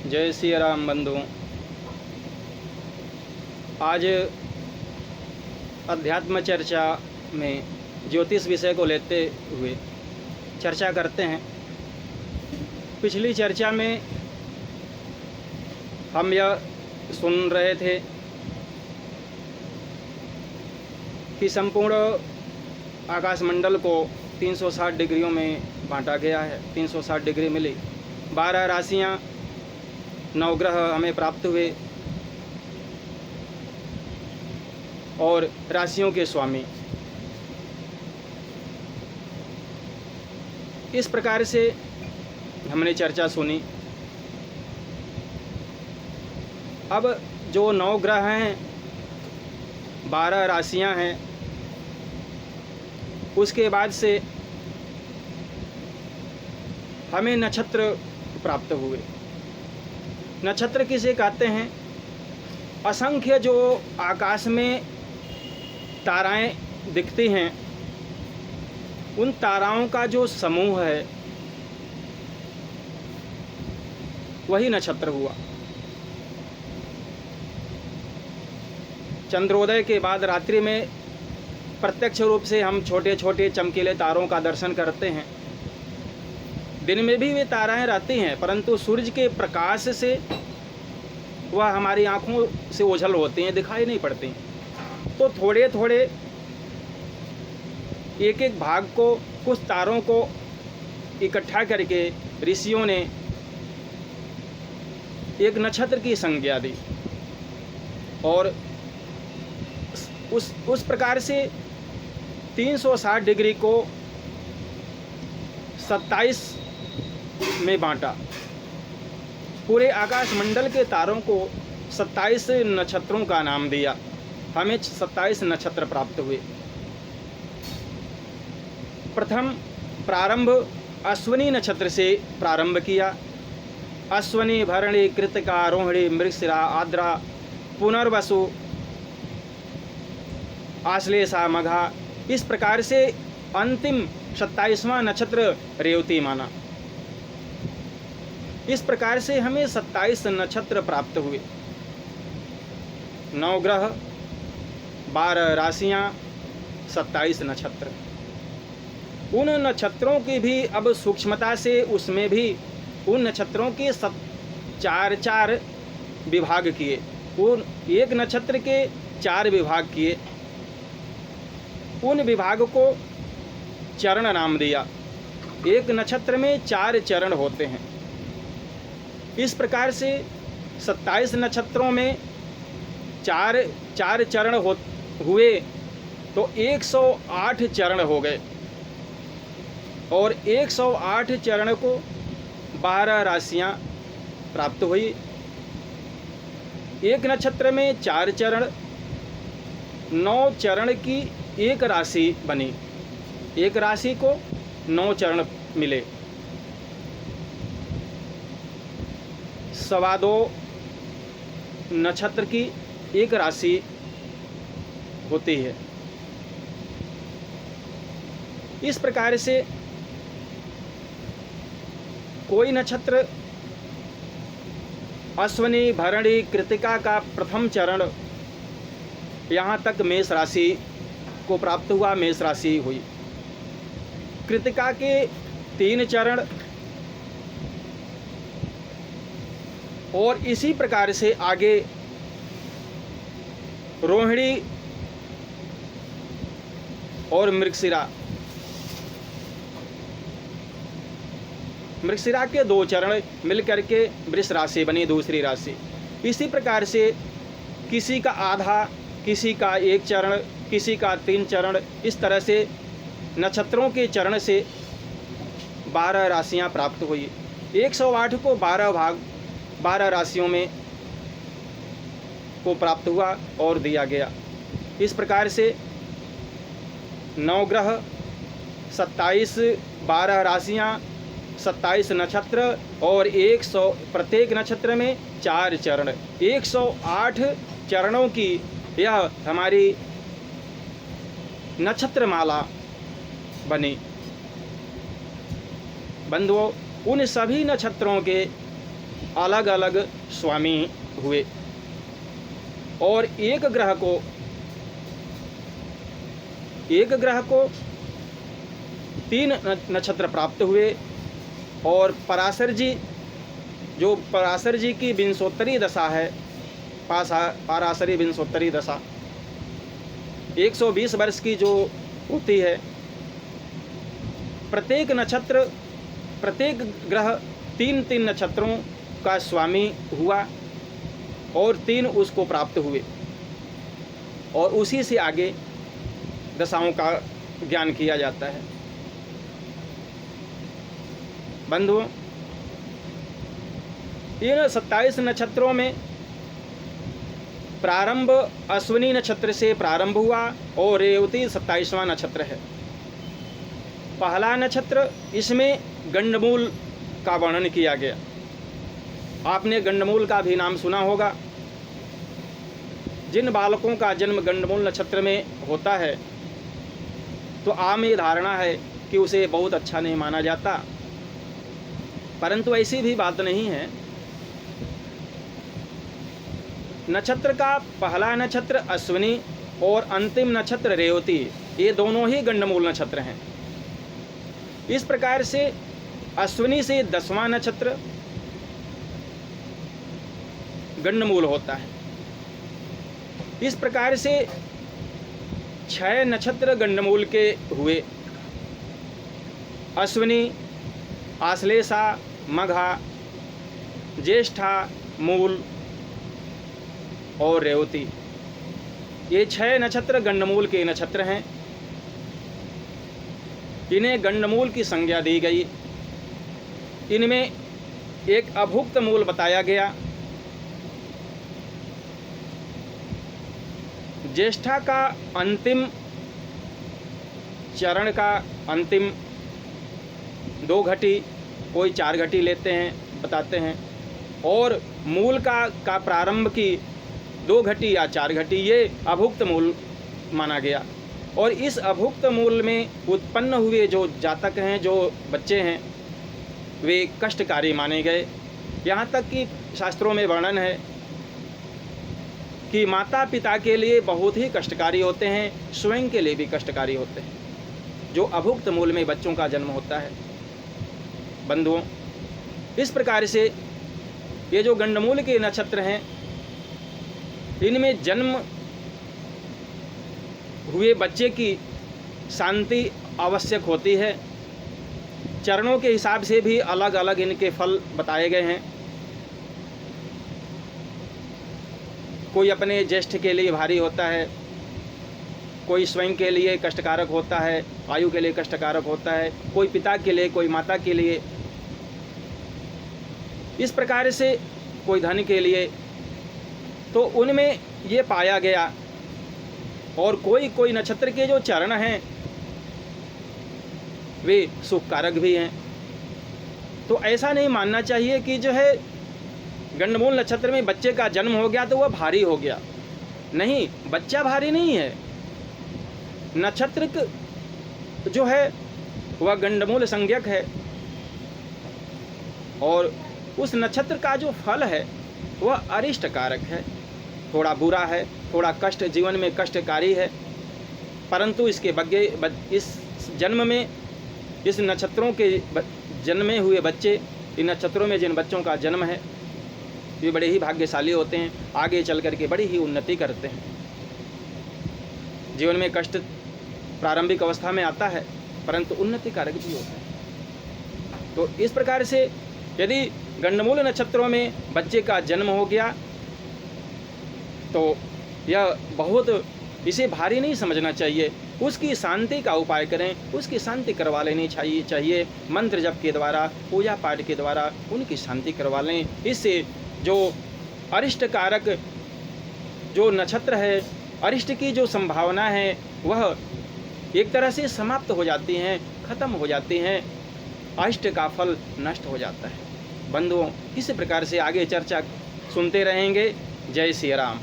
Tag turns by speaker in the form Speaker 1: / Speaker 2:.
Speaker 1: जय श्री राम बंधु। आज अध्यात्म चर्चा में ज्योतिष विषय को लेते हुए चर्चा करते हैं। पिछली चर्चा में हम यह सुन रहे थे कि संपूर्ण आकाशमंडल को 360 डिग्रियों में बांटा गया है। 360 डिग्री मिली, 12 राशियां, 9 ग्रह हमें प्राप्त हुए और राशियों के स्वामी। इस प्रकार से हमने चर्चा सुनी। अब जो 9 ग्रह हैं, 12 राशियां हैं, उसके बाद से हमें नक्षत्र प्राप्त हुए। नक्षत्र किसे कहते हैं? असंख्य जो आकाश में ताराएं दिखती हैं, उन ताराओं का जो समूह है वही नक्षत्र हुआ। चंद्रोदय के बाद रात्रि में प्रत्यक्ष रूप से हम छोटे छोटे चमकीले तारों का दर्शन करते हैं। दिन में भी वे ताराएं रहती हैं, परंतु सूरज के प्रकाश से वह हमारी आँखों से ओझल होती हैं, दिखाई नहीं पड़ती। तो थोड़े थोड़े एक एक भाग को, कुछ तारों को इकट्ठा करके ऋषियों ने एक नक्षत्र की संज्ञा दी और उस प्रकार से 360 डिग्री को 27 में बांटा। पूरे आकाश मंडल के तारों को 27 नक्षत्रों का नाम दिया। हमें 27 नक्षत्र प्राप्त हुए। प्रथम प्रारंभ अश्विनी नक्षत्र से प्रारंभ किया। अश्विनी, भरणी, कृतिका, रोहिणी, मृगशिरा, आद्रा, पुनर्वसु, आश्लेषा, मघा, इस प्रकार से अंतिम 27वां नक्षत्र रेवती माना। इस प्रकार से हमें 27 नक्षत्र प्राप्त हुए। 9 ग्रह, 12 राशियां, 27 नक्षत्र। उन नक्षत्रों की भी अब सूक्ष्मता से, उसमें भी उन नक्षत्रों के 4 विभाग किए। उन एक नक्षत्र के 4 विभाग किए। उन विभाग को चरण नाम दिया। एक नक्षत्र में 4 चरण होते हैं। इस प्रकार से 27 नक्षत्रों में 4 चरण हुए तो 108 चरण हो गए और 108 चरण को 12 राशियां प्राप्त हुई। एक नक्षत्र में 4 चरण, 9 चरण की एक राशि बनी। एक राशि को 9 चरण मिले। 2.25 नक्षत्र की एक राशि होती है। इस प्रकार से कोई नक्षत्र अश्विनी, भरणी, कृतिका का प्रथम चरण यहाँ तक मेष राशि को प्राप्त हुआ, मेष राशि हुई। कृतिका के 3 चरण और इसी प्रकार से आगे रोहिणी और मृगशिरा। मृगशिरा के 2 चरण मिलकर के वृष राशि बनी, दूसरी राशि। इसी प्रकार से किसी का आधा, किसी का 1 चरण, किसी का 3 चरण, इस तरह से नक्षत्रों के चरण से 12 राशियां प्राप्त हुई। 108 को 12 भाग 12 राशियों में को प्राप्त हुआ और दिया गया। इस प्रकार से 9 ग्रह, 27, 12 राशियां, 27 नक्षत्र और 100, प्रत्येक नक्षत्र में 4 चरण, 108 चरणों की यह हमारी नक्षत्रमाला बनी। बंधुओं, उन सभी नक्षत्रों के अलग अलग स्वामी हुए और एक ग्रह को 3 नक्षत्र प्राप्त हुए। और पराशर जी की विंशोत्तरी दशा है, पराशरी विंशोत्तरी दशा 120 वर्ष की जो होती है, प्रत्येक ग्रह 3 नक्षत्रों का स्वामी हुआ और 3 उसको प्राप्त हुए और उसी से आगे दशाओं का ज्ञान किया जाता है। बंधुओं, इन 27 नक्षत्रों में प्रारंभ अश्विनी नक्षत्र से प्रारंभ हुआ और रेवती 27वां नक्षत्र है। पहला नक्षत्र, इसमें गंडमूल का वर्णन किया गया। आपने गंडमूल का भी नाम सुना होगा। जिन बालकों का जन्म गंडमूल नक्षत्र में होता है तो आम ये धारणा है कि उसे बहुत अच्छा नहीं माना जाता, परंतु ऐसी भी बात नहीं है। नक्षत्र का पहला नक्षत्र अश्विनी और अंतिम नक्षत्र रेवती, ये दोनों ही गंडमूल नक्षत्र हैं। इस प्रकार से अश्विनी से 10वां नक्षत्र गंडमूल होता है। इस प्रकार से 6 नक्षत्र गंडमूल के हुए। अश्विनी, आश्लेषा, मघा, ज्येष्ठा, मूल और रेवती, ये 6 नक्षत्र गंडमूल के नक्षत्र हैं। इन्हें गंडमूल की संज्ञा दी गई। इनमें एक अभुक्त मूल बताया गया। ज्येष्ठा का अंतिम चरण का अंतिम 2 घटी, कोई 4 घटी लेते हैं, बताते हैं, और मूल का प्रारंभ की 2 घटी या 4 घटी, ये अभुक्त मूल माना गया। और इस अभुक्त मूल में उत्पन्न हुए जो जातक हैं, जो बच्चे हैं, वे कष्टकारी माने गए। यहाँ तक कि शास्त्रों में वर्णन है कि माता पिता के लिए बहुत ही कष्टकारी होते हैं, स्वयं के लिए भी कष्टकारी होते हैं, जो अभुक्त मूल में बच्चों का जन्म होता है। बंधुओं, इस प्रकार से ये जो गंडमूल के नक्षत्र हैं, इनमें जन्म हुए बच्चे की शांति आवश्यक होती है। चरणों के हिसाब से भी अलग अलग इनके फल बताए गए हैं। कोई अपने ज्येष्ठ के लिए भारी होता है, कोई स्वयं के लिए कष्टकारक होता है, आयु के लिए कष्टकारक होता है, कोई पिता के लिए, कोई माता के लिए, इस प्रकार से कोई धन के लिए। तो उनमें ये पाया गया। और कोई नक्षत्र के जो चरण हैं वे सुखकारक भी हैं। तो ऐसा नहीं मानना चाहिए कि जो है गंडमूल नक्षत्र में बच्चे का जन्म हो गया तो वह भारी हो गया। नहीं, बच्चा भारी नहीं है। नक्षत्र जो है वह गंडमूल संज्ञक है और उस नक्षत्र का जो फल है वह अरिष्ट कारक है। थोड़ा बुरा है, थोड़ा कष्ट, जीवन में कष्टकारी है, परंतु इसके बगैर इस जन्म में, इस नक्षत्रों के जन्मे हुए बच्चे, इन नक्षत्रों में जिन बच्चों का जन्म है, ये बड़े ही भाग्यशाली होते हैं, आगे चल करके बड़ी ही उन्नति करते हैं। जीवन में कष्ट प्रारंभिक अवस्था में आता है, परंतु उन्नति कारक भी होता है। तो इस प्रकार से यदि गंडमूल नक्षत्रों में बच्चे का जन्म हो गया तो यह बहुत, इसे भारी नहीं समझना चाहिए। उसकी शांति का उपाय करें, उसकी शांति करवा लेनी चाहिए। मंत्र जप के द्वारा, पूजा पाठ के द्वारा उनकी शांति करवा लें। इससे जो अरिष्ट कारक जो नक्षत्र है, अरिष्ट की जो संभावना है वह एक तरह से समाप्त हो जाती हैं, खत्म हो जाती हैं, अष्ट का फल नष्ट हो जाता है। बंधुओं, इस प्रकार से आगे चर्चा सुनते रहेंगे। जय श्री राम।